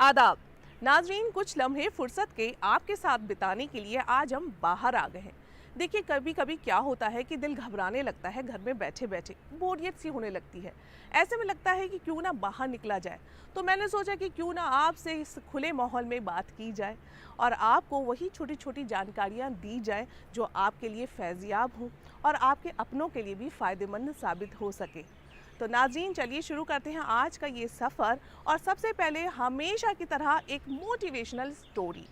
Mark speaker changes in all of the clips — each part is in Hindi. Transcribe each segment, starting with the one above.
Speaker 1: आदाब नाजरीन, कुछ लम्हे फुर्सत के आपके साथ बिताने के लिए आज हम बाहर आ गए हैं। देखिए, कभी कभी क्या होता है कि दिल घबराने लगता है, घर में बैठे बैठे बोरियत सी होने लगती है। ऐसे में लगता है कि क्यों ना बाहर निकला जाए। तो मैंने सोचा कि क्यों ना आपसे इस खुले माहौल में बात की जाए और आपको वही छोटी छोटी जानकारियाँ दी जाए जो आपके लिए फैज़याब हों और आपके अपनों के लिए भी फ़ायदेमंद साबित हो सके। तो नाज़रीन, चलिए शुरू करते हैं आज का ये सफ़र। और सबसे पहले हमेशा की तरह एक मोटिवेशनल स्टोरी।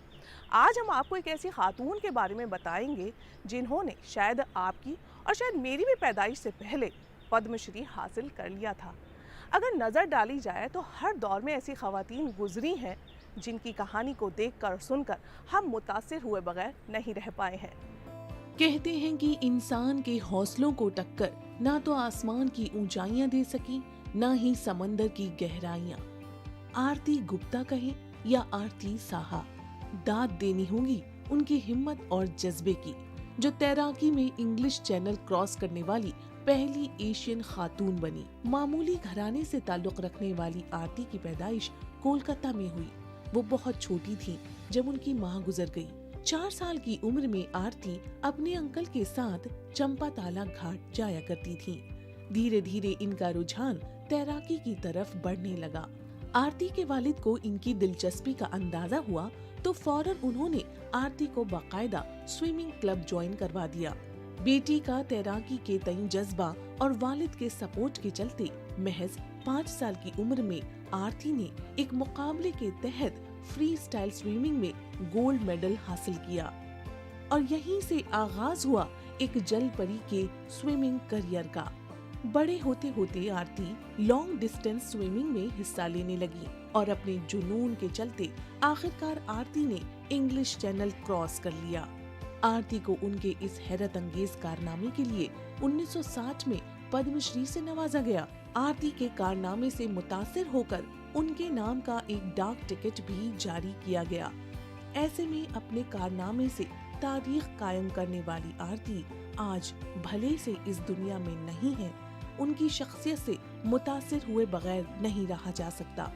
Speaker 1: आज हम आपको एक ऐसी खातून के बारे में बताएंगे जिन्होंने शायद आपकी और शायद मेरी भी पैदाइश से पहले पद्मश्री हासिल कर लिया था। अगर नज़र डाली जाए तो हर दौर में ऐसी ख़वातीन गुजरी हैं जिनकी कहानी को देखकर और सुनकर हम मुतासिर हुए बगैर नहीं रह पाए हैं।
Speaker 2: कहते हैं कि इंसान के हौसलों को टक्कर ना तो आसमान की ऊंचाइयां दे सकी, ना ही समंदर की गहराइयां। आरती गुप्ता कहें या आरती साहा, दाद देनी होगी उनकी हिम्मत और जज्बे की, जो तैराकी में इंग्लिश चैनल क्रॉस करने वाली पहली एशियन खातून बनी। मामूली घराने से ताल्लुक रखने वाली आरती की पैदाइश कोलकाता में हुई। वो बहुत छोटी थी जब उनकी माँ गुजर गई। 4 साल की उम्र में आरती अपने अंकल के साथ चंपा ताला घाट जाया करती थी। धीरे धीरे इनका रुझान तैराकी की तरफ बढ़ने लगा। आरती के वालिद को इनकी दिलचस्पी का अंदाजा हुआ तो फौरन उन्होंने आरती को बाकायदा स्विमिंग क्लब ज्वाइन करवा दिया। बेटी का तैराकी के तई जज्बा और वालिद के सपोर्ट के चलते महज 5 साल की उम्र में आरती ने एक मुकाबले के तहत फ्री स्टाइल स्विमिंग में गोल्ड मेडल हासिल किया और यहीं से आगाज हुआ एक जल परी के स्विमिंग करियर का। बड़े होते होते आरती लॉन्ग डिस्टेंस स्विमिंग में हिस्सा लेने लगी और अपने जुनून के चलते आखिरकार आरती ने इंग्लिश चैनल क्रॉस कर लिया। आरती को उनके इस हैरत अंगेज कारनामे के लिए 1960 में पद्मश्री से नवाजा गया। आरती के कारनामे से मुतासिर होकर उनके नाम का एक डाक टिकट भी जारी किया गया। ऐसे में अपने कारनामे से तारीख कायम करने वाली आरती आज भले से इस दुनिया में नहीं है, उनकी शख्सियत से मुतासिर हुए बगैर नहीं रहा जा सकता।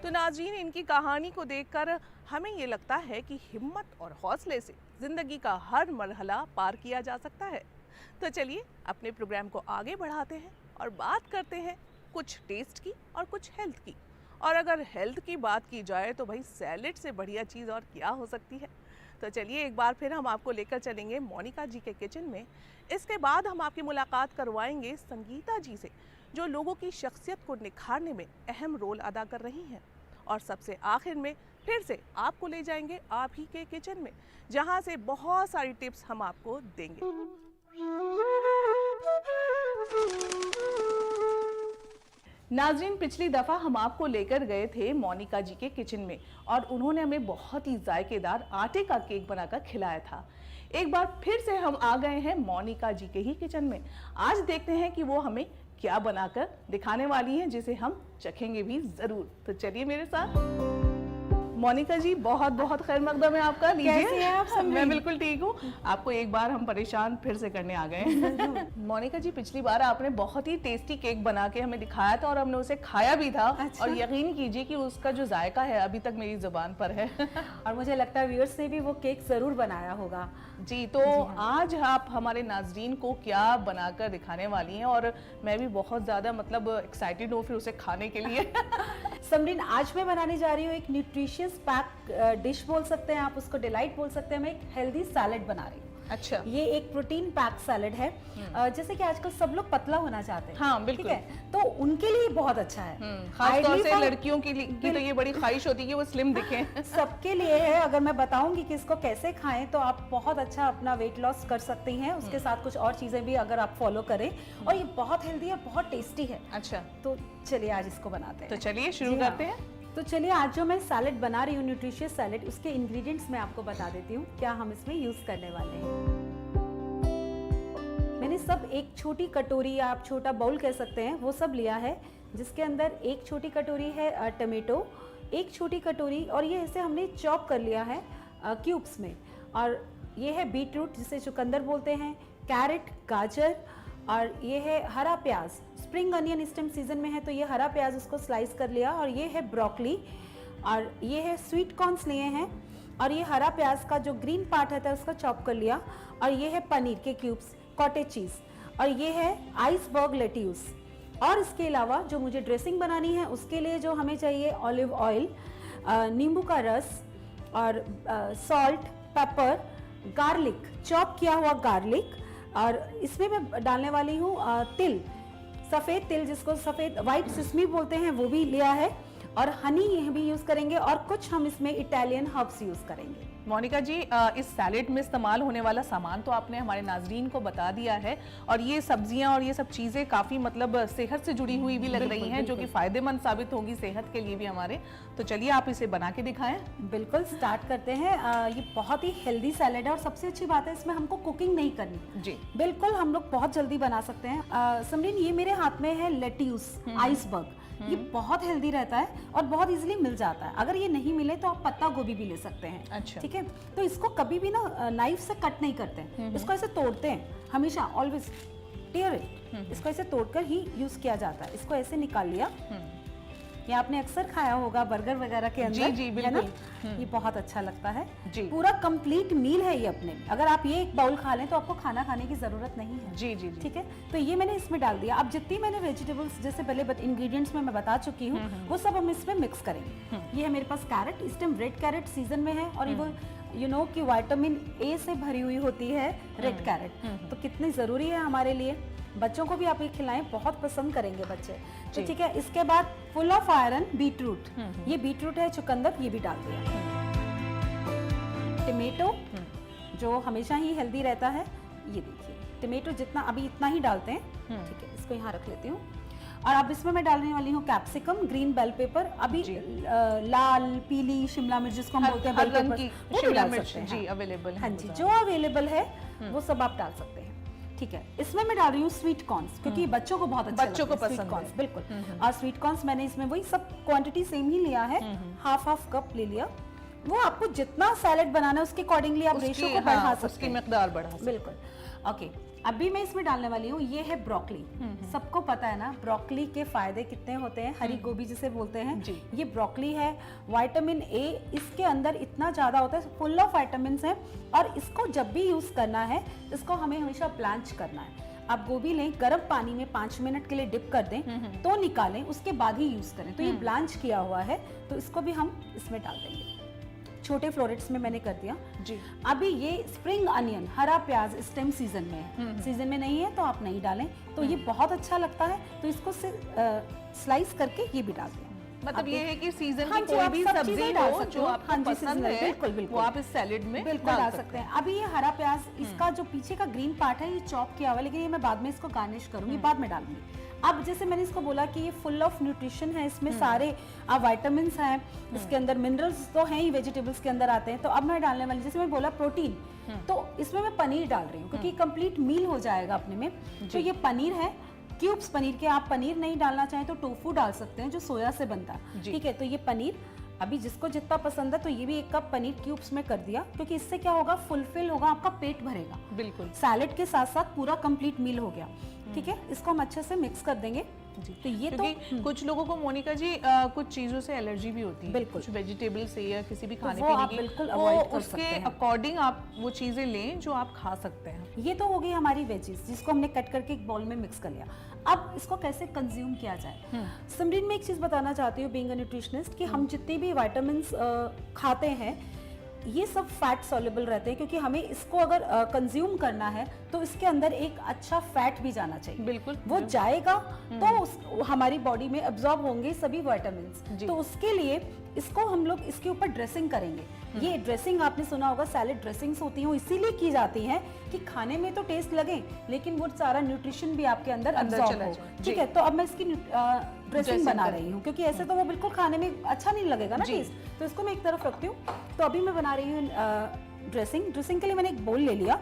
Speaker 1: तो नाज़रीन, इनकी कहानी को देखकर हमें ये लगता है कि हिम्मत और हौसले से जिंदगी का हर मरहला पार किया जा सकता है। तो चलिए अपने प्रोग्राम को आगे बढ़ाते हैं और बात करते हैं कुछ टेस्ट की और कुछ हेल्थ की। और अगर हेल्थ की बात की जाए तो भाई सैलेड से बढ़िया चीज़ और क्या हो सकती है। तो चलिए एक बार फिर हम आपको लेकर चलेंगे मोनिका जी के किचन में। इसके बाद हम आपकी मुलाकात करवाएंगे संगीता जी से, जो लोगों की शख्सियत को निखारने में अहम रोल अदा कर रही हैं। और सबसे आखिर में फिर से आपको ले जाएंगे आप ही के किचन में, जहां से बहुत सारी टिप्स हम आपको देंगे। नाज़रीन, पिछली दफ़ा हम आपको लेकर गए थे मोनिका जी के किचन में और उन्होंने हमें बहुत ही जायकेदार आटे का केक बनाकर खिलाया था। एक बार फिर से हम आ गए हैं मोनिका जी के ही किचन में। आज देखते हैं कि वो हमें क्या बनाकर दिखाने वाली हैं, जिसे हम चखेंगे भी ज़रूर। तो चलिए मेरे साथ। मोनिका जी, बहुत बहुत खैर मकदम है आपका। लीजिए।
Speaker 3: आप सब?
Speaker 1: मैं बिल्कुल ठीक हूँ। आपको एक बार हम परेशान फिर से करने आ गए हैं। मोनिका जी, पिछली बार आपने बहुत ही टेस्टी केक बना के हमें दिखाया था और हमने उसे खाया भी था।
Speaker 3: अच्छा?
Speaker 1: और यकीन कीजिए कि उसका जो जायका है अभी तक मेरी जुबान पर है।
Speaker 3: और मुझे लगता है व्यूअर्स ने भी वो केक जरूर बनाया होगा।
Speaker 1: जी, तो आज आप हमारे नाजरीन को क्या बनाकर दिखाने वाली हैं? और मैं भी बहुत ज़्यादा एक्साइटेड हूँ फिर उसे खाने के लिए।
Speaker 3: समरीन, आज मैं बनाने जा रही हूँ एक न्यूट्रिशियस पैक डिश बोल सकते हैं आप उसको, डिलाइट बोल सकते हैं। मैं एक हेल्दी सैलेड बना रही हूँ।
Speaker 1: अच्छा।
Speaker 3: ये एक प्रोटीन पैक सैलेड है। जैसे कि आजकल सब लोग पतला होना चाहते हैं।
Speaker 1: हाँ, बिल्कुल।
Speaker 3: ठीक है, तो उनके लिए बहुत अच्छा है।
Speaker 1: खास तौर से लड़कियों की तो ये बड़ी ख्वाहिश होती है कि वो स्लिम दिखें।
Speaker 3: सबके लिए है। अगर मैं बताऊंगी कि इसको कैसे खाएं तो आप बहुत अच्छा अपना वेट लॉस कर सकती हैं। उसके साथ कुछ और चीजें भी अगर आप फॉलो करें, और ये बहुत हेल्दी है, बहुत टेस्टी है।
Speaker 1: अच्छा,
Speaker 3: तो चलिए आज इसको बनाते हैं।
Speaker 1: तो चलिए शुरू करते हैं।
Speaker 3: तो चलिए आज जो मैं सैलेड बना रही हूँ, न्यूट्रिशियस सैलेड, उसके इंग्रेडिएंट्स मैं आपको बता देती हूँ क्या हम इसमें यूज करने वाले हैं। मैंने सब एक छोटी कटोरी या आप छोटा बाउल कह सकते हैं वो सब लिया है, जिसके अंदर एक छोटी कटोरी है टमेटो, एक छोटी कटोरी, और ये इसे हमने चॉप कर लिया है क्यूब्स में। और ये है बीट रूट जिसे चुकंदर बोलते हैं, कैरेट, गाजर, और ये है हरा प्याज। स्प्रिंग अनियन इस टाइम सीजन में है तो ये हरा प्याज उसको स्लाइस कर लिया। और ये है ब्रोकली, और ये है स्वीट कॉर्न्स लिए हैं, और ये हरा प्याज का जो ग्रीन पार्ट रहता है उसका चॉप कर लिया, और ये है पनीर के क्यूब्स, कॉटेज चीज, और ये है आइसबर्ग लेट्यूस। और इसके अलावा जो मुझे ड्रेसिंग बनानी है उसके लिए जो हमें चाहिए ऑलिव ऑयल, नींबू का रस, और सॉल्ट, पेपर, गार्लिक, चॉप किया हुआ गार्लिक, और इसमें मैं डालने वाली हूँ तिल, सफ़ेद तिल जिसको सफ़ेद वाइट सिसमी बोलते हैं वो भी लिया है, और हनी भी यूज़ करेंगे, और कुछ हम इसमें इटालियन हर्ब्स यूज़ करेंगे।
Speaker 1: मोनिका जी, इस सैलेड में इस्तेमाल होने वाला सामान तो आपने हमारे नाजरीन को बता दिया है, और ये सब्जियां और ये सब चीज़ें काफ़ी मतलब सेहत से जुड़ी हुई भी लग रही हैं, जो कि फ़ायदेमंद साबित होंगी सेहत के लिए भी हमारे। तो चलिए आप इसे बना के दिखाएं।
Speaker 3: बिल्कुल, स्टार्ट करते हैं। ये बहुत ही हेल्दी सैलेड है, और सबसे अच्छी बात है इसमें हमको कुकिंग नहीं करनी
Speaker 1: जी।
Speaker 3: बिल्कुल हम लोग बहुत जल्दी बना सकते हैं। समरीन, ये मेरे हाथ में है लेट्यूस आइसबर्ग। ये बहुत हेल्दी रहता है और बहुत इजीली मिल जाता है। अगर ये नहीं मिले तो आप पत्ता गोभी भी ले सकते हैं।
Speaker 1: अच्छा।
Speaker 3: ठीक है, तो इसको कभी भी ना नाइफ से कट नहीं करते हैं, इसको ऐसे तोड़ते हैं हमेशा, ऑलवेज टीयर इट। इसको ऐसे तोड़कर ही यूज किया जाता है। इसको ऐसे निकाल लिया। ये आपने अक्सर खाया होगा बर्गर वगैरह के अंदर,
Speaker 1: जी,
Speaker 3: है ना? ये बहुत अच्छा लगता है जी। पूरा कंप्लीट मील है ये अपने में। अगर आप ये एक बाउल खा लें तो आपको खाना खाने की जरूरत नहीं है।
Speaker 1: जी जी,
Speaker 3: ठीक है, तो ये मैंने इसमें डाल दिया। अब जितनी मैंने वेजिटेबल्स जैसे पहले इंग्रेडिएंट्स में मैं बता चुकी हूँ वो सब हम इसमें मिक्स करेंगे। ये है मेरे पास कैरेट, इस टाइम रेड कैरेट सीजन में है, और ये वो यू नो कि विटामिन ए से भरी हुई होती है रेड कैरेट, तो कितनी जरूरी है हमारे लिए। बच्चों को भी आप ये खिलाएं, बहुत पसंद करेंगे बच्चे। तो ठीक है, इसके बाद फुल ऑफ आयरन बीटरूट, ये बीटरूट है, चुकंदर, ये भी डाल दिया। टमेटो जो हमेशा ही हेल्दी रहता है, ये देखिए टमेटो जितना अभी इतना ही डालते हैं। ठीक है, इसको यहाँ रख लेती हूँ। और अब इसमें मैं डालने वाली हूँ कैप्सिकम, ग्रीन बेल पेपर, अभी लाल पीली शिमला मिर्च जिसको हम बोलते हैं, बेल पेपर, वो भी डाल सकते हैं जी, अवेलेबल। हाँ जी, जो अवेलेबल है वो सब आप डाल सकते हैं। ठीक है, इसमें मैं डाल रही हूँ स्वीट कॉर्न्स, क्योंकि बच्चों को बहुत अच्छा
Speaker 1: बच्चों को पसंद है।
Speaker 3: बिल्कुल। और स्वीट कॉर्न्स मैंने इसमें वही सब क्वांटिटी सेम ही लिया है, हाफ कप ले लिया। वो आपको जितना सैलेड बनाना है उसके अकॉर्डिंगली आप रेशियो को बढ़ा सकते हैं,
Speaker 1: उसकी मिकदार बढ़ा सकते हैं।
Speaker 3: बिल्कुल। ओके, अभी मैं इसमें डालने वाली हूँ, ये है ब्रोकली। सबको पता है ना ब्रोकली के फायदे कितने होते हैं, हरी गोभी जिसे बोलते हैं। ये ब्रोकली है, विटामिन ए इसके अंदर इतना ज्यादा होता है, फुल ऑफ विटामिन्स है, और इसको जब भी यूज करना है इसको हमें हमेशा ब्लांच करना है। आप गोभी लें, गर्म पानी में 5 मिनट के लिए डिप कर दें, तो निकालें, उसके बाद ही यूज करें। तो ये ब्लांच किया हुआ है, तो इसको भी हम इसमें डाल देंगे। छोटे फ्लोरेट्स में मैंने कर दिया जी। अभी ये स्प्रिंग अनियन, हरा प्याज इस टाइम सीजन में है, सीजन में नहीं है तो आप नहीं डालें, तो ये बहुत अच्छा लगता है। तो इसको स्लाइस करके ये भी डाल दें।
Speaker 1: मतलब ये है कि सीजन
Speaker 3: की
Speaker 1: कोई भी सब्जी
Speaker 3: डाल
Speaker 1: हो
Speaker 3: सकते
Speaker 1: जो आपको पसंद है,
Speaker 3: बिल्कुल बिल्कुल,
Speaker 1: वो आप इस सैलेड में
Speaker 3: बिल्कुल डाल सकते हैं। अभी ये हरा प्याज, इसका जो पीछे का ग्रीन पार्ट है ये चॉप किया हुआ, लेकिन ये मैं बाद में इसको गार्निश करूंगी, बाद में डालूंगी। अब जैसे मैंने इसको बोला कि ये फुल ऑफ न्यूट्रिशन है, इसमें सारे विटामिन्स हैं, इसके अंदर मिनरल्स तो हैं ही, वेजिटेबल्स के अंदर आते हैं। तो अब मैं डालने वाली, जैसे मैं बोला प्रोटीन, तो इसमें मैं पनीर डाल रही हूँ, क्योंकि कंप्लीट मील हो जाएगा अपने में। तो ये पनीर है, क्यूब्स पनीर के। आप पनीर नहीं डालना चाहें तो टोफू डाल सकते हैं जो सोया से बनता है। ठीक है, तो ये पनीर अभी जिसको जितना पसंद है, तो ये भी 1 कप पनीर क्यूब्स में कर दिया, क्योंकि इससे क्या होगा, फुलफिल होगा, आपका पेट भरेगा।
Speaker 1: बिल्कुल,
Speaker 3: सैलेड के साथ साथ पूरा कंप्लीट मील हो गया। ठीक है, इसको हम अच्छे से मिक्स कर देंगे जी। तो ये तो
Speaker 1: कुछ लोगों को मोनिका जी कुछ चीजों से एलर्जी भी होती है,
Speaker 3: बिल्कुल,
Speaker 1: कुछ वेजिटेबल से या किसी भी खाने
Speaker 3: तो
Speaker 1: पीने
Speaker 3: आप
Speaker 1: की,
Speaker 3: बिल्कुल अवॉइड कर सकते हैं।
Speaker 1: उसके अकॉर्डिंग आप वो चीजें लें जो आप खा सकते हैं।
Speaker 3: ये तो हो गई हमारी वेजीज, जिसको हमने कट करके एक बाउल में मिक्स कर लिया। अब इसको कैसे कंज्यूम किया जाए। समरीन, मैं एक चीज बताना चाहती हूँ बीइंग अ न्यूट्रिशनिस्ट, कि हम जितने भी विटामिन्स खाते हैं ये सब फैट सॉल्युबल रहते हैं, क्योंकि हमें इसको अगर कंज्यूम करना है तो इसके अंदर एक अच्छा फैट भी जाना चाहिए।
Speaker 1: बिल्कुल,
Speaker 3: वो जाएगा तो हमारी बॉडी में एब्जॉर्ब होंगे सभी विटामिन्स। तो उसके लिए इसको हम लोग इसके ऊपर ड्रेसिंग करेंगे। ये ड्रेसिंग आपने सुना होगा, सैलेड ड्रेसिंग्स होती हैं, इसीलिए की जाती हैं कि खाने में तो टेस्ट लगे, लेकिन वो सारा न्यूट्रिशन भी आपके अंदर एब्जॉर्ब हो। ठीक है, तो अब मैं इसकी ड्रेसिंग बना रही हूँ, क्योंकि ऐसे तो वो बिल्कुल खाने में अच्छा नहीं लगेगा ना टेस्ट। तो इसको मैं एक तरफ रखती हूँ। तो अभी मैं बना रही हूँ ड्रेसिंग के लिए मैंने एक बोल ले लिया।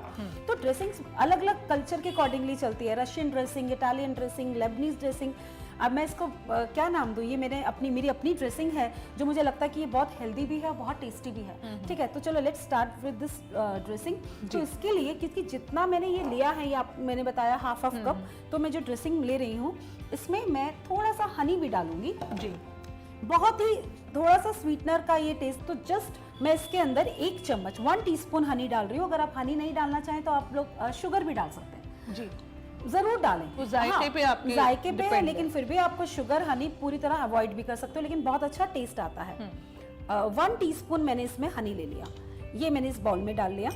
Speaker 3: तो ड्रेसिंग अलग अलग कल्चर के अकॉर्डिंगली चलती है, Russian dressing, Italian dressing, Lebanese dressing. अब मैं इसको क्या नाम दूँ, ये मेरी अपनी ड्रेसिंग है, जो मुझे लगता है कि ये बहुत हेल्दी भी है, बहुत टेस्टी भी है। ठीक है, तो चलो let's start with this dressing. तो इसके लिए, क्योंकि जितना मैंने ये लिया है, ये मैंने बताया हाफ कप, तो मैं जो ड्रेसिंग ले रही हूँ इसमें मैं थोड़ा सा हनी भी डालूंगी जी। बहुत ही थोड़ा सा स्वीटनर का ये टेस्ट, तो जस्ट मैं इसके अंदर 1 चम्मच 1 टीस्पून हनी डाल रही हूँ। अगर आप हनी नहीं डालना चाहें तो आप लोग शुगर भी डाल सकते हैं,
Speaker 1: जी,
Speaker 3: जरूर डालें।
Speaker 1: तो जायके पे आपके
Speaker 3: जायके पे है,
Speaker 1: depend
Speaker 3: लेकिन फिर भी आपको शुगर हनी पूरी तरह अवॉइड भी कर सकते हो, लेकिन बहुत अच्छा टेस्ट आता है। 1 टीस्पून मैंने इसमें हनी ले लिया, ये मैंने इस बाउल में डाल लिया।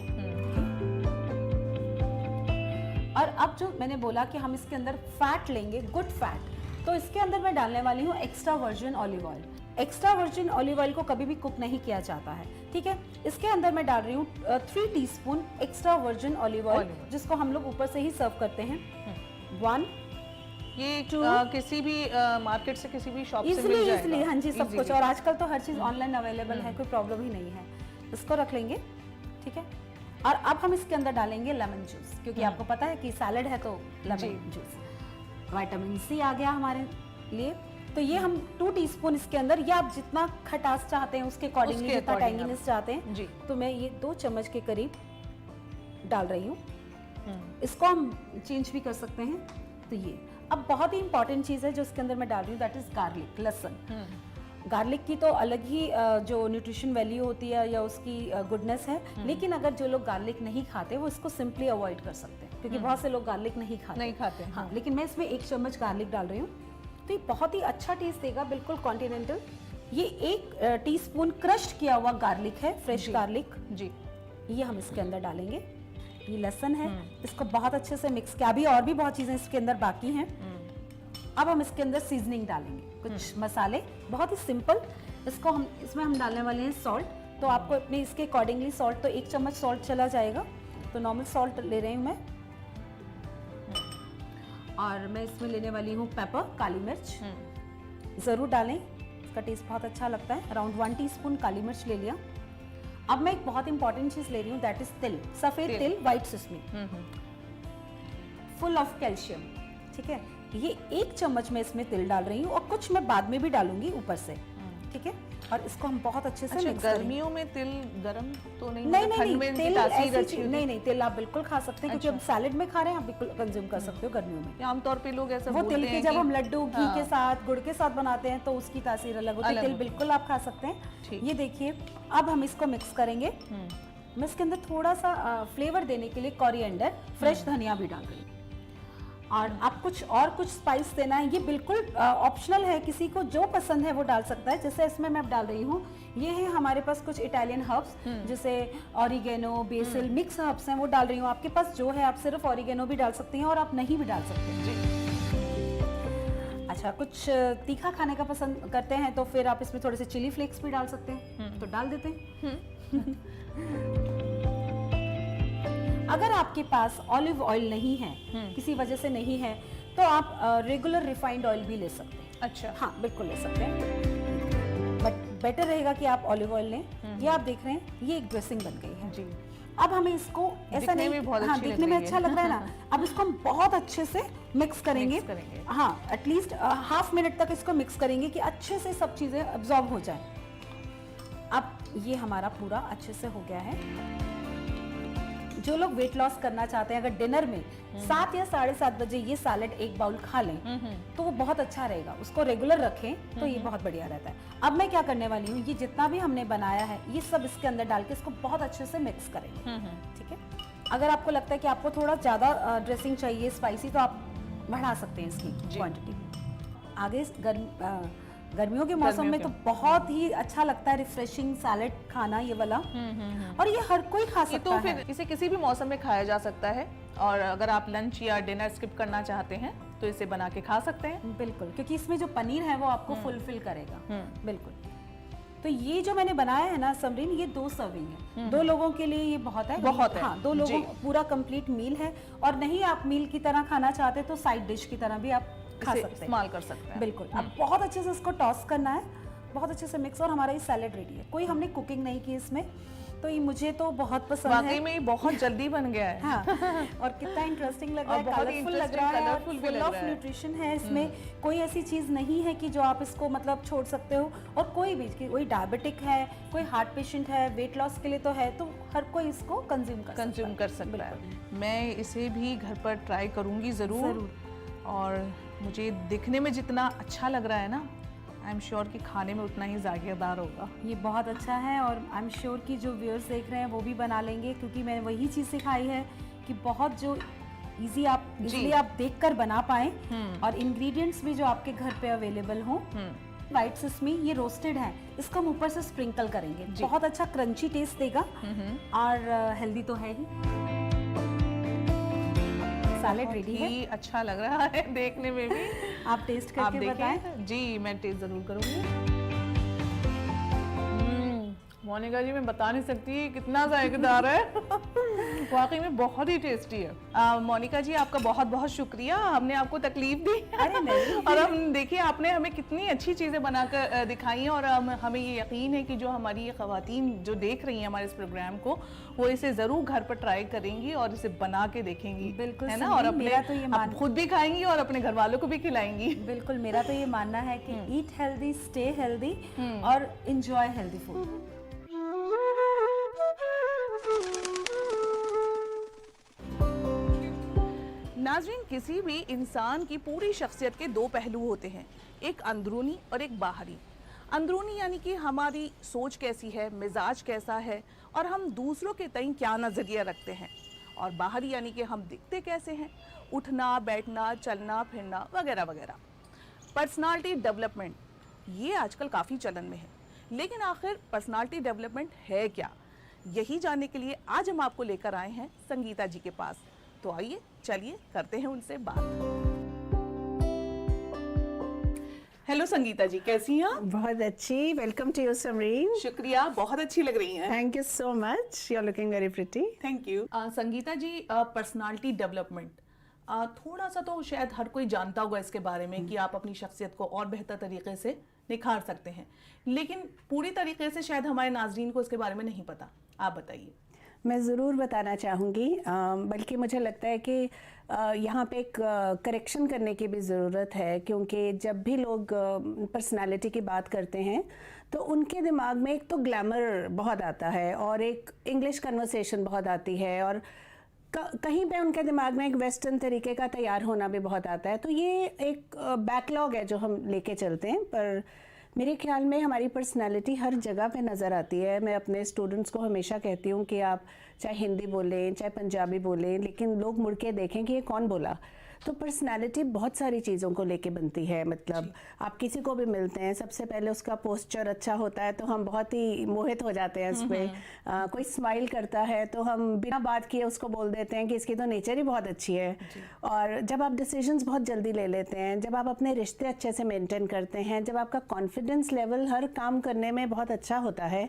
Speaker 3: और अब जो मैंने बोला कि हम इसके अंदर फैट लेंगे, गुड फैट, तो इसके अंदर मैं डालने वाली हूँ extra virgin olive oil. Extra virgin olive oil को कभी भी कुक नहीं किया जाता है, ठीक है। इसके अंदर मैं डाल रही हूँ 3 teaspoon extra virgin olive oil, जिसको हम लोग ऊपर से ही सर्व करते हैं। 1
Speaker 1: ये किसी भी मार्केट से, किसी भी शॉप से
Speaker 3: इजिली
Speaker 1: मिल जाएगा।
Speaker 3: इजिली, हाँ जी, सब
Speaker 1: Easily।
Speaker 3: कुछ, और आजकल तो हर चीज ऑनलाइन अवेलेबल है, कोई प्रॉब्लम ही नहीं है। इसको रख लेंगे, ठीक है। और अब हम इसके अंदर डालेंगे लेमन जूस, क्योंकि आपको पता है कि सैलड है तो लेमन जूस। विटामिन सी आ गया हमारे लिए, तो ये हम 2 टीस्पून इसके अंदर, या आप जितना खटास चाहते हैं उसके अकॉर्डिंगली,
Speaker 1: उसके
Speaker 3: जितना
Speaker 1: according
Speaker 3: टैंगीनेस चाहते हैं
Speaker 1: जी।
Speaker 3: तो मैं ये 2 चम्मच के करीब डाल रही हूँ। इसको हम चेंज भी कर सकते हैं। तो ये अब बहुत ही इंपॉर्टेंट चीज़ है जो इसके अंदर मैं डाल रही हूँ, दैट इज गार्लिक, लहसुन। गार्लिक की तो अलग ही जो न्यूट्रिशन वैल्यू होती है या उसकी गुडनेस है, लेकिन अगर जो लोग गार्लिक नहीं खाते वो इसको सिंपली अवॉइड कर सकते हैं, क्योंकि बहुत से लोग गार्लिक नहीं खाते। हाँ, लेकिन मैं इसमें 1 चम्मच गार्लिक डाल रही हूँ, तो ये बहुत ही अच्छा टेस्ट देगा, बिल्कुल कॉन्टिनेंटल। ये 1 टीस्पून क्रश्ड किया हुआ गार्लिक है, फ्रेश गार्लिक जी, ये हम इसके अंदर डालेंगे। ये लहसुन है, इसको बहुत अच्छे से मिक्स किया। अभी और भी बहुत चीजें इसके अंदर बाकी हैं। अब हम इसके अंदर सीजनिंग डालेंगे, कुछ मसाले, बहुत ही सिंपल। इसमें हम डालने वाले हैं सॉल्ट, तो आपको अपने इसके अकॉर्डिंगली सॉल्ट, तो 1 चम्मच सॉल्ट चला जाएगा, तो नॉर्मल सॉल्ट ले रही हूँ मैं। और मैं इसमें लेने वाली हूँ पेपर, काली मिर्च, जरूर डालें, इसका टेस्ट बहुत अच्छा लगता है। अराउंड 1 टीस्पून काली मिर्च ले लिया। अब मैं एक बहुत इंपॉर्टेंट चीज ले रही हूँ, दैट इज तिल, सफेद तिल, white sesame, full of calcium, ठीक है। ये 1 चम्मच मैं इसमें तिल डाल रही हूँ, और कुछ मैं बाद में भी डालूंगी ऊपर से, ठीक है। और इसको हम बहुत अच्छे से मिक्स करेंगे।
Speaker 1: गर्मियों में तिल गरम तो नहीं,
Speaker 3: नहीं
Speaker 1: तिल
Speaker 3: नहीं, तिल आप बिल्कुल खा सकते हैं, क्योंकि अब सैलेड में खा रहे हैं, आप बिल्कुल कंज्यूम कर सकते हो गर्मियों में।
Speaker 1: आमतौर पे लोग ऐसा
Speaker 3: वो
Speaker 1: बोलते
Speaker 3: तिल के
Speaker 1: हैं
Speaker 3: जब
Speaker 1: कि
Speaker 3: हम लड्डू घी के साथ, गुड़ के साथ बनाते हैं तो उसकी तासीर अलग होती है। तिल बिल्कुल आप खा सकते हैं। ये देखिए, अब हम इसको मिक्स करेंगे। मैं इसके अंदर थोड़ा सा फ्लेवर देने के लिए कोरिएंडर, फ्रेश धनिया भी डाल रही हूँ। और आप कुछ स्पाइस देना है, ये बिल्कुल ऑप्शनल है, किसी को जो पसंद है वो डाल सकता है। जैसे इसमें मैं डाल रही हूँ, ये है हमारे पास कुछ इटालियन हर्ब्स, जैसे ऑरिगेनो, बेसिल, मिक्स हर्ब्स हैं, वो डाल रही हूँ। आपके पास जो है, आप सिर्फ ऑरिगेनो भी डाल सकते हैं और आप नहीं भी डाल सकते हैं। अच्छा, कुछ तीखा खाने का पसंद करते हैं तो फिर आप इसमें थोड़े से चिली फ्लेक्स भी डाल सकते हैं, तो डाल देते हैं। अगर आपके पास ऑलिव ऑयल नहीं है, किसी वजह से नहीं है, तो आप रेगुलर रिफाइंड ऑयल भी ले सकते हैं।
Speaker 1: अच्छा,
Speaker 3: हाँ, बिल्कुल ले सकते हैं, बट बेटर रहेगा कि आप ऑलिव ऑयल लें। ये आप देख रहे हैं, ये एक ड्रेसिंग बन गई है जी। अब हमें इसको ऐसा नहीं, हाँ, दिखने में अच्छा लग रहा है ना। अब इसको हम बहुत अच्छे से मिक्स करेंगे। हाँ, एटलीस्ट ½ मिनट तक इसको मिक्स करेंगे कि अच्छे से सब चीजें अब्सॉर्ब हो जाए। अब ये हमारा पूरा अच्छे से हो गया है। जो लोग वेट लॉस करना चाहते हैं, अगर डिनर में 7 या 7:30 बजे ये सैलेड 1 बाउल खा लें तो वो बहुत अच्छा रहेगा। उसको रेगुलर रखें तो ये बहुत बढ़िया रहता है। अब मैं क्या करने वाली हूँ, ये जितना भी हमने बनाया है ये सब इसके अंदर डाल के इसको बहुत अच्छे से मिक्स करेंगे, ठीक है। अगर आपको लगता है कि आपको थोड़ा ज्यादा ड्रेसिंग चाहिए, स्पाइसी, तो आप बढ़ा सकते हैं इसकी क्वांटिटी। आगे गर्मियों के मौसम में तो बहुत ही अच्छा लगता है रिफ्रेशिंग सैलेड खाना, ये वाला। और ये हर कोई खा सकता
Speaker 1: तो
Speaker 3: है।
Speaker 1: फिर इसे किसी भी मौसम में खाया जा सकता है, और अगर आप लंच या डिनर स्किप करना चाहते हैं तो इसे बना के खा सकते हैं।
Speaker 3: बिल्कुल, क्योंकि इसमें जो पनीर है वो आपको फुलफिल करेगा। बिल्कुल। तो ये जो मैंने बनाया है ना समरीन, ये 2 सर्विंग है, 2 लोगों के लिए ये बहुत है। हाँ, 2 लोगों पूरा कंप्लीट मील है। और नहीं आप मील की तरह खाना चाहते तो साइड डिश की तरह भी आप खा सकते हैं,
Speaker 1: इस्तेमाल कर सकते हैं।
Speaker 3: बिल्कुल। अब बहुत अच्छे से इसको टॉस करना है, बहुत अच्छे से मिक्स, और हमारा ये सैलेड रेडी है। कोई हमने कुकिंग नहीं की इसमें, तो ये मुझे तो बहुत पसंद है।
Speaker 1: वाकई में ये बहुत जल्दी बन गया है।
Speaker 3: हाँ, और कितना इंटरेस्टिंग लग रहा है,
Speaker 1: बहुत ही
Speaker 3: कलरफुल लग रहा है,
Speaker 1: कलरफुल भी
Speaker 3: फुल
Speaker 1: लग
Speaker 3: ऑफ
Speaker 1: रहा है।
Speaker 3: न्यूट्रिशन है इसमें। कोई ऐसी चीज नहीं है कि जो आप इसको मतलब छोड़ सकते हो। और कोई भी, कोई डायबिटिक है, कोई हार्ट पेशेंट है, वेट लॉस के लिए तो है, तो हर कोई इसको कंज्यूम कर
Speaker 1: सकता है। मैं इसे भी घर पर ट्राई करूंगी जरूर। और मुझे दिखने में जितना अच्छा लग रहा है ना, आई एम श्योर कि खाने में उतना ही जायकेदार होगा।
Speaker 3: ये बहुत अच्छा है और आई एम श्योर कि जो व्यूअर्स देख रहे हैं वो भी बना लेंगे, क्योंकि मैंने वही चीज़ सिखाई है कि बहुत जो इजीली आप देखकर बना पाएं और इंग्रेडिएंट्स भी जो आपके घर पे अवेलेबल हों। व्हाइट सेसमी ये रोस्टेड है, इसको हम ऊपर से स्प्रिंकल करेंगे, बहुत अच्छा क्रंची टेस्ट देगा और हेल्दी तो है ही। सैलेड रेडी है,
Speaker 1: अच्छा लग रहा है देखने में भी।
Speaker 3: आप टेस्ट करके बताएं।
Speaker 1: जी मैं टेस्ट जरूर करूंगी। मोनिका जी मैं बता नहीं सकती कितना जायकेदार है वाकई में बहुत ही टेस्टी है। मोनिका जी आपका बहुत बहुत शुक्रिया, हमने आपको तकलीफ दी।
Speaker 3: अरे नहीं।
Speaker 1: और हम देखिए आपने हमें कितनी अच्छी चीज़ें बनाकर दिखाई हैं और हमें ये यकीन है कि जो हमारी ये ख़वातीन जो देख रही हैं हमारे इस प्रोग्राम को, वो इसे ज़रूर घर पर ट्राई करेंगी और इसे बना के देखेंगी।
Speaker 3: बिल्कुल
Speaker 1: है ना, और अपने खुद भी खाएंगी और अपने घर वालों को भी खिलाएंगी।
Speaker 3: बिल्कुल, मेरा तो ये मानना है कि ईट हेल्दी, स्टे हेल्दी और इंजॉय हेल्दी फूड।
Speaker 1: नाज़रीन, किसी भी इंसान की पूरी शख्सियत के दो पहलू होते हैं, एक अंदरूनी और एक बाहरी। अंदरूनी यानी कि हमारी सोच कैसी है, मिजाज कैसा है और हम दूसरों के तय क्या नज़रिया रखते हैं, और बाहरी यानी कि हम दिखते कैसे हैं, उठना बैठना चलना फिरना वगैरह वगैरह। पर्सनालिटी डेवलपमेंट ये आजकल काफ़ी चलन में है, लेकिन आखिर पर्सनालिटी डेवलपमेंट है क्या, यही जानने के लिए आज हम आपको लेकर आए हैं संगीता जी के पास। तो आइए चलिए करते हैं उनसे बात। हेलो संगीता जी, कैसी हैं आप?
Speaker 4: बहुत अच्छी। Welcome to you Samreen.
Speaker 1: शुक्रिया, बहुत अच्छी लग रही हैं।
Speaker 4: Thank you so much, you are looking very pretty.
Speaker 1: Thank you. Sangeeta ji, personality development थोड़ा सा तो शायद हर कोई जानता होगा इसके बारे में कि आप अपनी शख्सियत को और बेहतर तरीके से निखार सकते हैं, लेकिन पूरी तरीके से शायद हमारे नाजरीन को इसके बारे में नहीं पता। आप बताइए।
Speaker 4: मैं ज़रूर बताना चाहूँगी, बल्कि मुझे लगता है कि यहाँ पे एक करेक्शन करने की भी ज़रूरत है, क्योंकि जब भी लोग पर्सनालिटी की बात करते हैं तो उनके दिमाग में एक तो ग्लैमर बहुत आता है और एक इंग्लिश कन्वर्सेशन बहुत आती है, और कहीं पे उनके दिमाग में एक वेस्टर्न तरीके का तैयार होना भी बहुत आता है। तो ये एक बैकलॉग है जो हम लेके चलते हैं, पर मेरे ख्याल में हमारी पर्सनालिटी हर जगह पे नज़र आती है। मैं अपने स्टूडेंट्स को हमेशा कहती हूँ कि आप चाहे हिंदी बोलें चाहे पंजाबी बोलें, लेकिन लोग मुड़ के देखें कि ये कौन बोला। तो पर्सनालिटी बहुत सारी चीज़ों को लेके बनती है। मतलब आप किसी को भी मिलते हैं, सबसे पहले उसका पोस्चर अच्छा होता है तो हम बहुत ही मोहित हो जाते हैं उस पर। कोई स्माइल करता है तो हम बिना बात किए उसको बोल देते हैं कि इसकी तो नेचर ही बहुत अच्छी है। और जब आप डिसीजंस बहुत जल्दी ले लेते हैं, जब आप अपने रिश्ते अच्छे से मेंटेन करते हैं, जब आपका कॉन्फिडेंस लेवल हर काम करने में बहुत अच्छा होता है,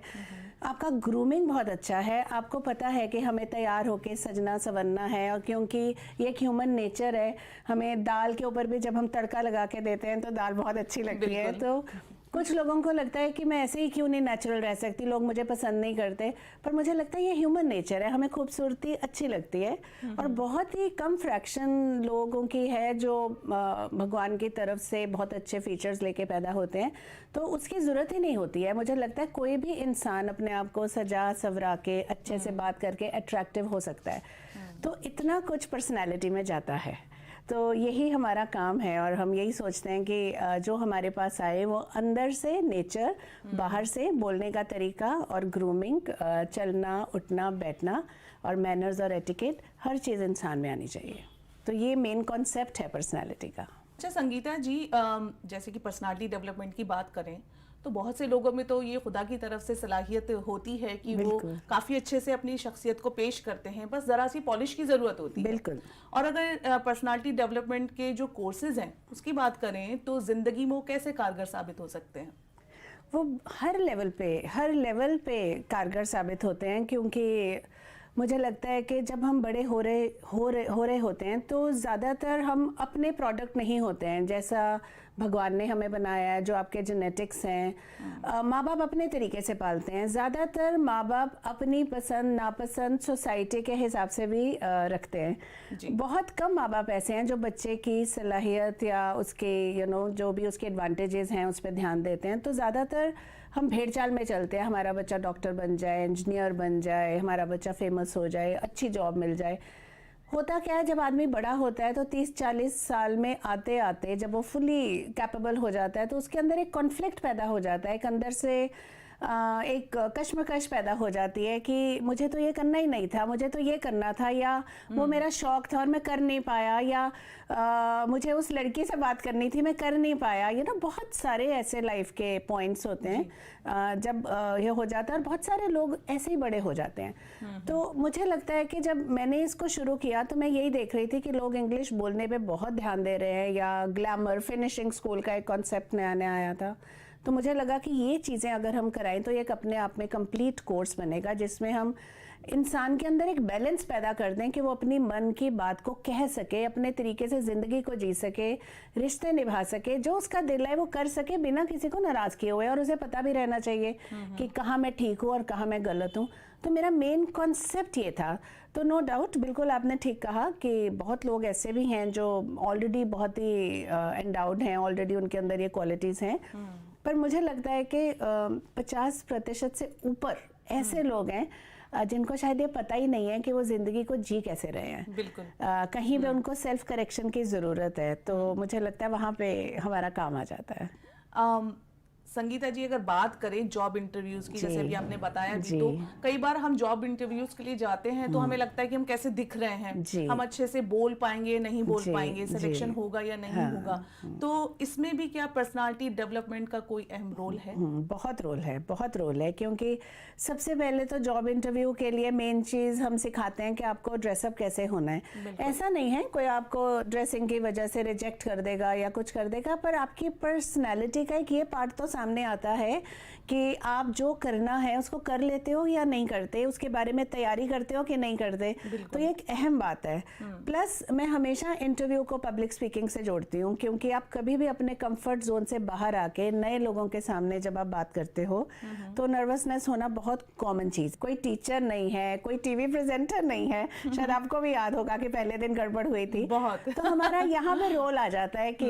Speaker 4: आपका ग्रूमिंग बहुत अच्छा है, आपको पता है कि हमें तैयार होके सजना संवरना है, और क्योंकि ये एक ह्यूमन नेचर है, हमें दाल के ऊपर भी जब हम तड़का लगा के देते हैं तो दाल बहुत अच्छी लगती है। तो कुछ लोगों को लगता है कि मैं ऐसे ही क्यों नहीं नेचुरल रह सकती, लोग मुझे पसंद नहीं करते, पर मुझे लगता है ये ह्यूमन नेचर है, हमें खूबसूरती अच्छी लगती है। और बहुत ही कम फ्रैक्शन लोगों की है जो भगवान की तरफ से बहुत अच्छे फीचर्स लेके पैदा होते हैं, तो उसकी ज़रूरत ही नहीं होती है। मुझे लगता है कोई भी इंसान अपने आप को सजा सवरा के अच्छे से बात करके अट्रैक्टिव हो सकता है। तो इतना कुछ पर्सनैलिटी में जाता है, तो यही हमारा काम है, और हम यही सोचते हैं कि जो हमारे पास आए वो अंदर से नेचर, बाहर से बोलने का तरीका और ग्रूमिंग, चलना उठना बैठना और मैनर्स और एटिकेट, हर चीज़ इंसान में आनी चाहिए। तो ये मेन कॉन्सेप्ट है पर्सनालिटी का।
Speaker 1: अच्छा संगीता जी, जैसे कि पर्सनालिटी डेवलपमेंट की बात करें तो बहुत से लोगों में तो ये खुदा की तरफ से सलाहियत होती है कि वो काफ़ी अच्छे से अपनी शख्सियत को पेश करते हैं, बस ज़रा सी पॉलिश की ज़रूरत होती है।
Speaker 4: बिल्कुल।
Speaker 1: और अगर पर्सनालिटी डेवलपमेंट के जो कोर्सेज हैं उसकी बात करें तो ज़िंदगी में वो कैसे कारगर साबित हो सकते हैं?
Speaker 4: वो हर लेवल पे कारगर साबित होते हैं, क्योंकि मुझे लगता है कि जब हम बड़े हो रहे होते हैं तो ज़्यादातर हम अपने प्रोडक्ट नहीं होते हैं, जैसा भगवान ने हमें बनाया है, जो आपके जेनेटिक्स हैं। माँ बाप अपने तरीके से पालते हैं, ज़्यादातर माँ बाप अपनी पसंद नापसंद सोसाइटी के हिसाब से भी रखते हैं। बहुत कम माँ बाप ऐसे हैं जो बच्चे की सलाहियत या उसके जो भी उसके एडवांटेजेस हैं उस पर ध्यान देते हैं। तो ज़्यादातर हम भेड़ चाल में चलते हैं, हमारा बच्चा डॉक्टर बन जाए, इंजीनियर बन जाए, हमारा बच्चा फेमस हो जाए, अच्छी जॉब मिल जाए। होता क्या है, जब आदमी बड़ा होता है तो 30-40 साल में आते आते जब वो फुली कैपेबल हो जाता है तो उसके अंदर एक कॉन्फ्लिक्ट पैदा हो जाता है, एक अंदर से एक कश्मकश पैदा हो जाती है कि मुझे तो ये करना ही नहीं था, मुझे तो ये करना था, या वो मेरा शौक था और मैं कर नहीं पाया, या मुझे उस लड़की से बात करनी थी मैं कर नहीं पाया। ये ना बहुत सारे ऐसे लाइफ के पॉइंट्स होते हैं जब ये हो जाता है, और बहुत सारे लोग ऐसे ही बड़े हो जाते हैं। तो मुझे लगता है कि जब मैंने इसको शुरू किया तो मैं यही देख रही थी कि लोग इंग्लिश बोलने पे बहुत ध्यान दे रहे हैं, या ग्लैमर फिनिशिंग स्कूल का एक कॉन्सेप्ट नया नया आया था। तो मुझे लगा कि ये चीज़ें अगर हम कराएं तो एक अपने आप में कंप्लीट कोर्स बनेगा जिसमें हम इंसान के अंदर एक बैलेंस पैदा कर दें कि वो अपनी मन की बात को कह सके, अपने तरीके से ज़िंदगी को जी सके, रिश्ते निभा सके, जो उसका दिल है वो कर सके बिना किसी को नाराज़ किए हुए, और उसे पता भी रहना चाहिए कि कहाँ मैं ठीक हूँ और कहाँ मैं गलत हूँ। तो मेरा मेन कॉन्सेप्ट ये था। तो नो डाउट, बिल्कुल आपने ठीक कहा कि बहुत लोग ऐसे भी हैं जो ऑलरेडी बहुत ही एंडाउड हैं, ऑलरेडी उनके अंदर ये क्वालिटीज़ हैं, पर मुझे लगता है कि 50% से ऊपर ऐसे लोग हैं जिनको शायद ये पता ही नहीं है कि वो ज़िंदगी को जी कैसे रहे हैं।
Speaker 1: बिल्कुल।
Speaker 4: कहीं पे उनको सेल्फ करेक्शन की ज़रूरत है, तो मुझे लगता है वहाँ पे हमारा काम आ जाता है।
Speaker 1: संगीता जी, अगर बात करें जॉब इंटरव्यूज की, जैसे अभी आपने बताया भी,
Speaker 4: जी।
Speaker 1: तो कई बार हम जॉब इंटरव्यूज के लिए जाते हैं तो हमें लगता है कि हम कैसे दिख रहे हैं, हम अच्छे से बोल पाएंगे नहीं बोल पाएंगे, सिलेक्शन होगा या नहीं होगा। तो इसमें भी क्या पर्सनालिटी डेवलपमेंट का कोई अहम रोल है?
Speaker 4: बहुत रोल है, बहुत रोल है, क्योंकि सबसे पहले तो जॉब इंटरव्यू के लिए मेन चीज़ हम सिखाते हैं कि आपको ड्रेसअप कैसे होना है। ऐसा नहीं है कोई आपको ड्रेसिंग की वजह से रिजेक्ट कर देगा या कुछ कर देगा, पर आपकी पर्सनैलिटी का एक ये पार्ट तो सामने आता है कि आप जो करना है उसको कर लेते हो या नहीं करते, उसके बारे में तैयारी करते हो कि नहीं करते। तो ये एक अहम बात है। प्लस मैं हमेशा इंटरव्यू को पब्लिक स्पीकिंग से जोड़ती हूँ, क्योंकि आप कभी भी अपने कंफर्ट जोन से बाहर आके नए लोगों के सामने जब आप बात करते हो तो नर्वसनेस होना बहुत कॉमन चीज़। कोई टीचर नहीं है, कोई टीवी प्रेजेंटर नहीं है, शायद आपको भी याद होगा कि पहले दिन गड़बड़ हुई थी
Speaker 1: बहुत।
Speaker 4: तो हमारा यहाँ पे रोल आ जाता है कि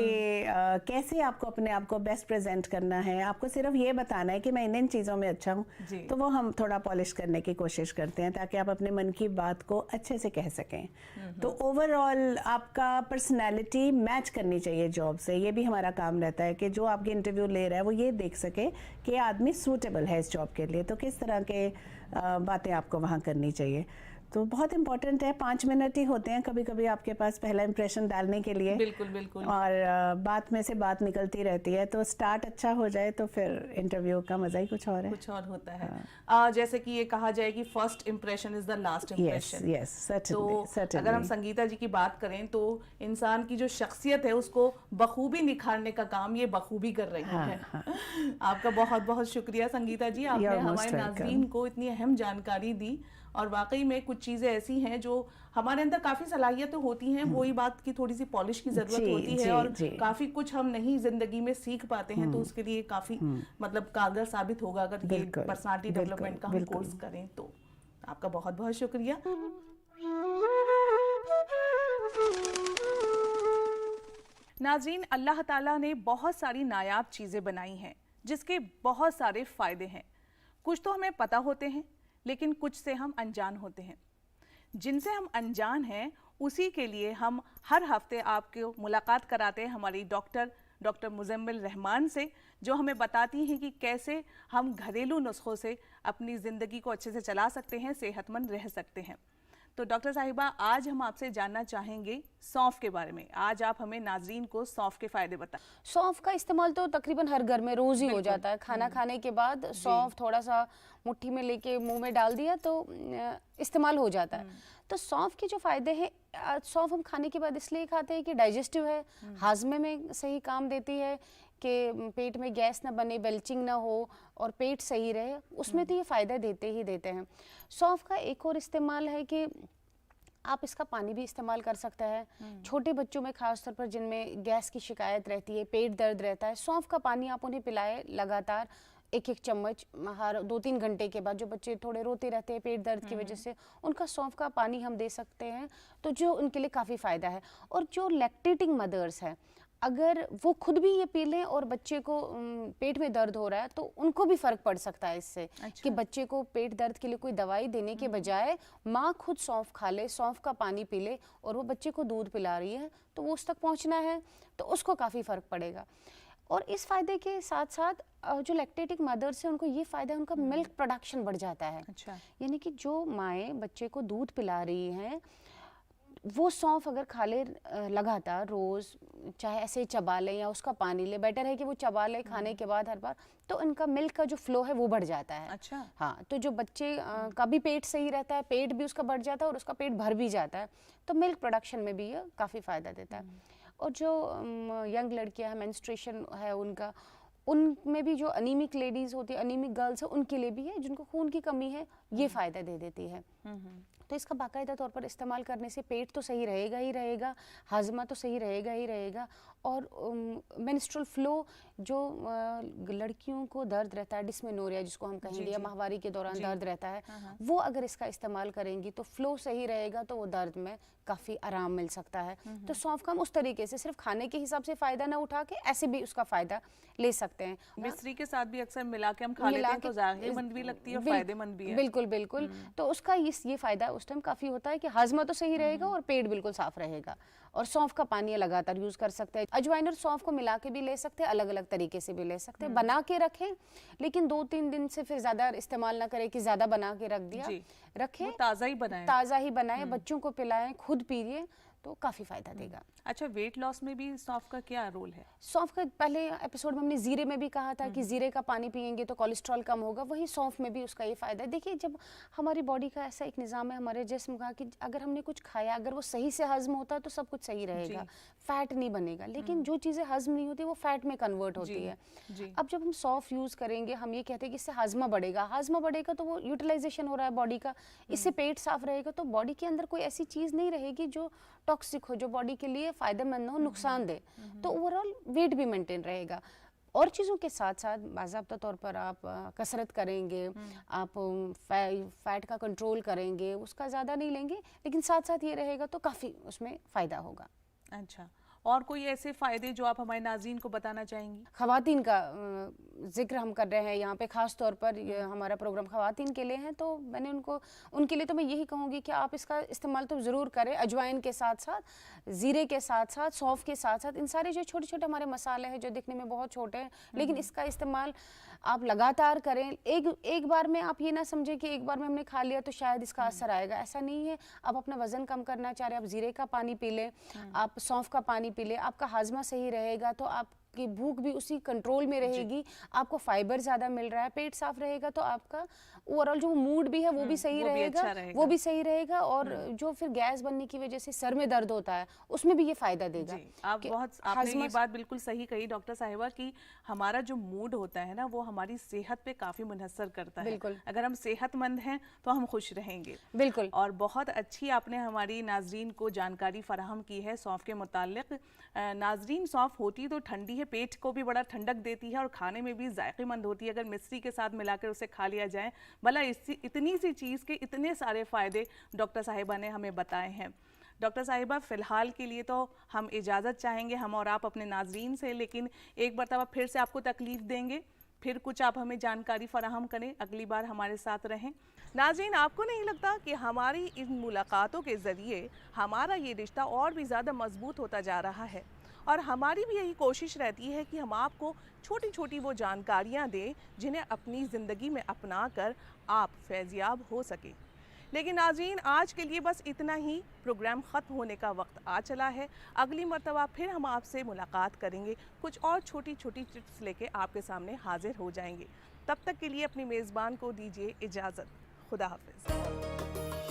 Speaker 4: कैसे आपको अपने आप को बेस्ट प्रेजेंट करना है, आपको सिर्फ ये बताना है कि मैं इन चीज़ों में अच्छा हूँ। तो वो हम थोड़ा पॉलिश करने की कोशिश करते हैं ताकि आप अपने मन की बात को अच्छे से कह सकें। तो ओवरऑल आपका पर्सनैलिटी मैच करनी चाहिए जॉब से। ये भी हमारा काम रहता है कि जो आपके इंटरव्यू ले रहा है वो ये देख सके कि ये आदमी सूटेबल है इस जॉब के लिए, तो किस तरह के बातें आपको वहाँ करनी चाहिए। तो बहुत इंपॉर्टेंट है, 5 मिनट ही होते हैं कभी कभी आपके पास पहला इंप्रेशन डालने के लिए।
Speaker 1: बिल्कुल बिल्कुल।
Speaker 4: और बात में से बात निकलती रहती है, तो स्टार्ट अच्छा हो जाए तो फिर इंटरव्यू का मजा ही कुछ और है,
Speaker 1: कुछ और होता है। जैसे कि ये कहा जाए कि first impression is the last impression.
Speaker 4: Yes,
Speaker 1: तो अगर हम संगीता जी की बात करें तो इंसान की जो शख्सियत है उसको बखूबी निखारने का काम ये बखूबी कर रही है। आपका बहुत बहुत शुक्रिया संगीता जी, आपने हमारे नाज़रीन को इतनी अहम जानकारी दी। और वाकई में कुछ चीज़ें ऐसी हैं जो हमारे अंदर काफ़ी सलाहियतें होती हैं, वही बात की थोड़ी सी पॉलिश की ज़रूरत होती है, और काफ़ी कुछ हम नहीं ज़िंदगी में सीख पाते हैं। तो उसके लिए काफ़ी मतलब कारगर साबित होगा अगर ये पर्सनालिटी डेवलपमेंट का हम कोर्स करें। तो आपका बहुत बहुत शुक्रिया। नाज़रीन, अल्लाह ताला ने बहुत सारी नायाब चीज़ें बनाई हैं जिसके बहुत सारे फ़ायदे हैं। कुछ तो हमें पता होते हैं लेकिन कुछ से हम अनजान होते हैं। जिनसे हम अनजान हैं उसी के लिए हम हर हफ्ते आपको मुलाकात कराते हैं हमारी डॉक्टर मुजम्मिल रहमान से, जो हमें बताती हैं कि कैसे हम घरेलू नुस्खों से अपनी ज़िंदगी को अच्छे से चला सकते हैं, सेहतमंद रह सकते हैं। तो डॉक्टर साहिबा, आज हम आपसे जानना चाहेंगे सौंफ के बारे में। आज आप हमें नाजरीन को सौंफ के फायदे बताएं।
Speaker 5: सौंफ का इस्तेमाल तो तकरीबन हर घर में रोज ही हो जाता है। खाना खाने के बाद सौंफ थोड़ा सा मुट्ठी में लेके मुंह में डाल दिया तो इस्तेमाल हो जाता है। तो सौंफ के जो फायदे हैं, सौंफ हम खाने के बाद इसलिए खाते हैं कि डाइजेस्टिव है, हाजमे में सही काम देती है कि पेट में गैस ना बने, बेल्चिंग ना हो और पेट सही रहे, उसमें तो ये फ़ायदा देते ही देते हैं। सौंफ का एक और इस्तेमाल है कि आप इसका पानी भी इस्तेमाल कर सकते हैं। छोटे बच्चों में खास तौर पर जिनमें गैस की शिकायत रहती है, पेट दर्द रहता है, सौंफ का पानी आप उन्हें पिलाएं लगातार 1-1 चम्मच हर 2-3 घंटे के बाद। जो बच्चे थोड़े रोते रहते हैं पेट दर्द की वजह से, उनका सौंफ का पानी हम दे सकते हैं, तो जो उनके लिए काफ़ी फ़ायदा है। और जो लैक्टेटिंग मदर्स हैं, अगर वो खुद भी ये पी लें और बच्चे को पेट में दर्द हो रहा है तो उनको भी फर्क पड़ सकता है इससे। कि बच्चे को पेट दर्द के लिए कोई दवाई देने के बजाय माँ खुद सौंफ खा ले, सौंफ का पानी पी ले, और वो बच्चे को दूध पिला रही है तो वो उस तक पहुँचना है तो उसको काफ़ी फ़र्क पड़ेगा। और इस फायदे के साथ साथ जो लैक्टेटिक मदर्स है उनको ये फ़ायदा है, उनका मिल्क प्रोडक्शन बढ़ जाता है। यानी कि जो माएँ बच्चे को दूध पिला रही हैं वो सौंफ अगर खा ले लगातार रोज़, चाहे ऐसे चबा ले या उसका पानी ले, बेटर है कि वो चबा ले खाने के बाद हर बार, तो इनका मिल्क का जो फ्लो है वो बढ़ जाता है।
Speaker 1: अच्छा।
Speaker 5: हाँ, तो जो बच्चे का भी पेट सही रहता है, पेट भी उसका बढ़ जाता है और उसका पेट भर भी जाता है, तो मिल्क प्रोडक्शन में भी ये काफ़ी फ़ायदा देता है। और जो यंग लड़कियां हैं, मेंस्ट्रुएशन है उनका, उनमें भी जो अनीमिक लेडीज़ होती है, अनीमिक गर्ल्स है, उनके लिए भी है, जिनको खून की कमी है, ये फ़ायदा दे देती है। तो इसका बाकायदा तौर पर इस्तेमाल करने से पेट तो सही रहेगा ही रहेगा, हाजमा तो सही रहेगा ही रहेगा, और मेंस्ट्रुअल फ्लो जो लड़कियों को दर्द रहता है, डिस्मेनोरिया जिसको हम कहेंगे, या माहवारी के दौरान दर्द रहता है, वो अगर इसका इस्तेमाल करेंगी तो फ्लो सही रहेगा, तो वो दर्द में काफ़ी आराम मिल सकता है। तो सौंफ का हम उस तरीके से सिर्फ खाने के हिसाब से फ़ायदा ना उठा के ऐसे भी उसका फ़ायदा ले सकते हैं।
Speaker 1: मिश्री के साथ भी अक्सर मिला के हम खा लेते हैं तो ज़ाहिरमंद भी लगती है और फायदेमंद भी है।
Speaker 5: बिल्कुल बिल्कुल। तो उसका ये फ़ायदा उस टाइम काफ़ी होता है कि हाजमा तो सही रहेगा और पेट बिल्कुल साफ रहेगा। और सौंफ का पानी लगातार यूज़ कर सकते हैं। अजवाइन और सौंफ को मिला के भी ले सकते हैं, अलग अलग तरीके से भी ले सकते हैं। बना के रखें, लेकिन 2-3 दिन से फिर ज़्यादा इस्तेमाल ना करें कि ज़्यादा बना के रख दिया, रखें,
Speaker 1: ताज़ा ही बनाएं,
Speaker 5: ताज़ा ही बनाएं, बच्चों को पिलाएं, खुद पीजिए, तो काफ़ी फ़ायदा देगा।
Speaker 1: अच्छा, वेट लॉस में भी सौंफ का क्या रोल है?
Speaker 5: सौंफ का पहले एपिसोड में हमने जीरे में भी कहा था कि जीरे का पानी पियेंगे तो कोलेस्ट्रॉल कम होगा, वही सौंफ में भी उसका ये फ़ायदा है। देखिए, जब हमारी बॉडी का ऐसा एक निज़ाम है, हमारे जिस्म का, कि अगर हमने कुछ खाया, अगर वो सही से हज़म होता है तो सब कुछ सही रहेगा, फैट नहीं बनेगा। लेकिन जो चीज़ें हज़म नहीं होती वो फैट में कन्वर्ट होती है। अब जब हम सौंफ यूज़ करेंगे, हम ये कहते हैं कि इससे हाजमा बढ़ेगा, हाजमा बढ़ेगा तो वो यूटिलाइजेशन हो रहा है बॉडी का, इससे पेट साफ रहेगा, तो बॉडी के अंदर कोई ऐसी चीज़ नहीं रहेगी जो टॉक्सिक हो, जो बॉडी के लिए फ़ायदेमंद हो, नुकसान दे, तो ओवरऑल वेट भी मेंटेन रहेगा। और चीज़ों के साथ साथ बाज़ाब्ता तौर पर आप कसरत करेंगे, आप फैट का कंट्रोल करेंगे, उसका ज़्यादा नहीं लेंगे, लेकिन साथ साथ ये रहेगा तो काफ़ी उसमें फ़ायदा होगा।
Speaker 1: अच्छा, और कोई ऐसे फ़ायदे जो आप हमारे नाज़रीन को बताना चाहेंगी?
Speaker 5: ख़वातीन का जिक्र हम कर रहे हैं यहाँ पे, ख़ास तौर पर ये हमारा प्रोग्राम ख़वातीन के लिए है, तो मैंने उनके लिए तो मैं यही कहूँगी कि आप इसका इस्तेमाल तो ज़रूर करें, अजवाइन के साथ साथ, ज़ीरे के साथ साथ, सौंफ के साथ साथ, इन सारे जो छोटे छोटे हमारे मसाले हैं जो दिखने में बहुत छोटे हैं, लेकिन इसका इस्तेमाल आप लगातार करें। एक बार में आप ये ना समझें कि एक बार में हमने खा लिया तो शायद इसका असर आएगा, ऐसा नहीं है। आप अपना वज़न कम करना चाह रहे हैं, आप ज़ीरे का पानी पी लें, आप सौंफ का पानी पी लें, आपका हाजमा सही रहेगा, तो आपकी भूख भी उसी कंट्रोल में रहेगी, आपको फाइबर ज़्यादा मिल रहा है, पेट साफ रहेगा, तो आपका ओवरऑल जो मूड भी है वो भी सही रहेगा, वो भी सही रहेगा। और जो फिर गैस बनने की वजह से सर में दर्द होता है, उसमें भी ये फ़ायदा देगा।
Speaker 1: आपने ये बात बिल्कुल सही कही डॉक्टर साहिबा कि हमारा जो मूड होता है ना, वो हमारी सेहत पे काफ़ी मुनहसर करता है।
Speaker 5: बिल्कुल।
Speaker 1: अगर हम सेहतमंद हैं तो हम खुश रहेंगे।
Speaker 5: बिल्कुल।
Speaker 1: और बहुत अच्छी आपने हमारी नाजरीन को जानकारी फराहम की है सौंफ के मुताल्लिक। नाजरीन, सौंफ होती तो ठंडी है, पेट को भी बड़ा ठंडक देती है और खाने में भी जायकेमंद होती है। अगर मिश्री के साथ मिलाकर उसे खा लिया जाए, भला इतनी सी चीज़ के इतने सारे फ़ायदे डॉक्टर साहिबा ने हमें बताए हैं। डॉक्टर साहिबा, फ़िलहाल के लिए तो हम इजाज़त चाहेंगे, हम और आप अपने नाजरीन से, लेकिन एक मरतबा फिर से आपको तकलीफ़ देंगे, फिर कुछ आप हमें जानकारी फराहम करें, अगली बार हमारे साथ रहें। नाज़रीन, आपको नहीं लगता कि हमारी इन मुलाकातों के ज़रिए हमारा ये रिश्ता और भी ज़्यादा मजबूत होता जा रहा है? और हमारी भी यही कोशिश रहती है कि हम आपको छोटी छोटी वो जानकारियाँ दें जिन्हें अपनी ज़िंदगी में अपना कर आप फैज़याब हो सके। लेकिन नाज़रीन, आज के लिए बस इतना ही। प्रोग्राम ख़त्म होने का वक्त आ चला है। अगली मरतबा फिर हम आपसे मुलाकात करेंगे, कुछ और छोटी छोटी टिप्स लेके आपके सामने हाजिर हो जाएंगे। तब तक के लिए अपनी मेज़बान को दीजिए इजाज़त। खुदा हाफ़िज़।